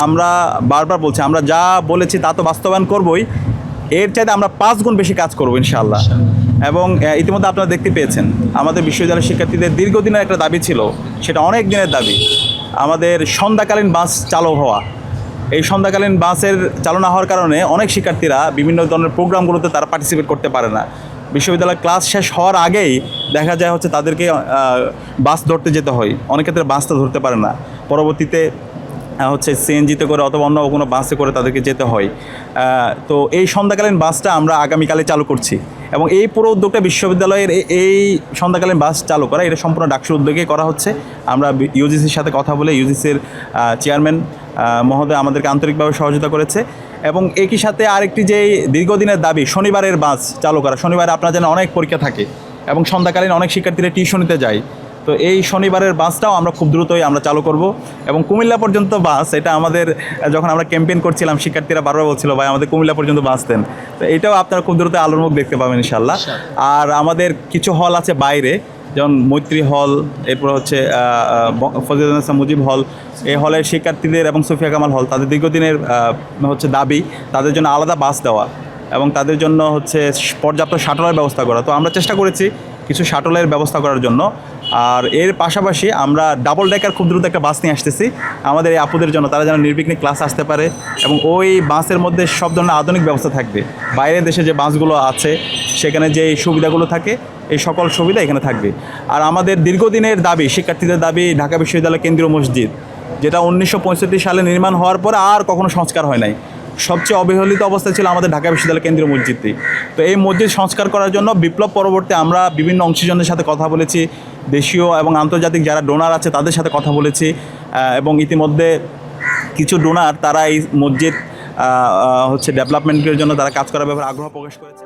আমরা বারবার বলছি, আমরা যা বলেছি তা তো বাস্তবায়ন করবই, এর চাইতে আমরা 5 গুণ বেশি কাজ করবো ইনশাআল্লাহ। এবং ইতিমধ্যে আপনারা দেখতে পেয়েছেন আমাদের বিশ্ববিদ্যালয়ের শিক্ষার্থীদের দীর্ঘদিনের একটা দাবি ছিল, সেটা অনেক দিনের দাবি, আমাদের সন্ধ্যাকালীন বাস চালু হওয়া। এই সন্ধ্যাকালীন বাসের চালু না হওয়ার কারণে অনেক শিক্ষার্থীরা বিভিন্ন ধরনের প্রোগ্রামগুলোতে তারা পার্টিসিপেট করতে পারে না। বিশ্ববিদ্যালয়ের ক্লাস শেষ হওয়ার আগেই দেখা যায় হচ্ছে তাদেরকে বাস ধরতে যেতে হয়, অনেক ক্ষেত্রে বাসটা ধরতে পারে না, পরবর্তীতে হচ্ছে সিএনজিতে করে অথবা অন্য কোনো বাসে করে তাদেরকে যেতে হয়। তো এই সন্ধ্যাকালীন বাসটা আমরা আগামীকালে চালু করছি এবং এই পুরো উদ্যোগটা বিশ্ববিদ্যালয়ের এই সন্ধ্যাকালীন বাস চালু করা, এটা সম্পূর্ণ ডাকসুর উদ্যোগে করা হচ্ছে। আমরা ইউজিসির সাথে কথা বলে ইউজিসির চেয়ারম্যান মহোদয় আমাদেরকে আন্তরিকভাবে সহযোগিতা করেছে। এবং একই সাথে আরেকটি যে দীর্ঘদিনের দাবি, শনিবারের বাস চালু করা। শনিবারে আপনার যেন অনেক পরীক্ষা থাকে এবং সন্ধ্যাকালীন অনেক শিক্ষার্থীরা টিউশনিতে যায়, তো এই শনিবারের বাসটাও আমরা খুব দ্রুতই আমরা চালু করব। এবং কুমিল্লা পর্যন্ত বাস, এটা আমাদের যখন আমরা ক্যাম্পেইন করছিলাম শিক্ষার্থীরা বারবার বলছিল ভাই আমাদের কুমিল্লা পর্যন্ত বাস দেন, তো এটাও আপনারা খুব দ্রুত আলোর মুখ দেখতে পাবেন ইনশাআল্লাহ। আর আমাদের কিছু হল আছে বাইরে, যেমন মৈত্রী হল, এরপর হচ্ছে ফজলুল হাসান মুজিব হল, এই হলের শিক্ষার্থীদের এবং সুফিয়া কামাল হল, তাদের দীর্ঘদিনের হচ্ছে দাবি তাদের জন্য আলাদা বাস দেওয়া এবং তাদের জন্য হচ্ছে পর্যাপ্ত শাটলের ব্যবস্থা করা। তো আমরা চেষ্টা করেছি কিছু শাটলের ব্যবস্থা করার জন্য। আর এর পাশাপাশি আমরা ডাবল ডেকার খুব দ্রুত একটা বাস নিয়ে আসতেছি আমাদের এই আপুদের জন্য, তারা যেন নির্বিঘ্নে ক্লাস আসতে পারে এবং ওই বাসের মধ্যে সব ধরনের আধুনিক ব্যবস্থা থাকবে। বাইরের দেশে যে বাসগুলো আছে সেখানে যে সুবিধাগুলো থাকে এই সকল সুবিধা এখানে থাকবে। আর আমাদের দীর্ঘদিনের দাবি, শিক্ষার্থীদের দাবি, ঢাকা বিশ্ববিদ্যালয় কেন্দ্রীয় মসজিদ, যেটা 1965 সালে নির্মাণ হওয়ার পরে আর কখনো সংস্কার হয় নাই, সবচেয়ে অবহেলিত অবস্থা ছিল আমাদের ঢাকা বিশ্ববিদ্যালয় কেন্দ্রীয় মসজিদটি। তো এই মসজিদ সংস্কার করার জন্য বিপ্লব পরবর্তী আমরা বিভিন্ন অংশীজনদের সাথে কথা বলেছি, দেশীয় এবং আন্তর্জাতিক যারা ডোনার আছে তাদের সাথে কথা বলেছি এবং ইতিমধ্যে কিছু ডোনার তারা এই মসজিদ হচ্ছে ডেভেলপমেন্টের জন্য তারা কাজ করার ব্যাপারে আগ্রহ প্রকাশ করেছে।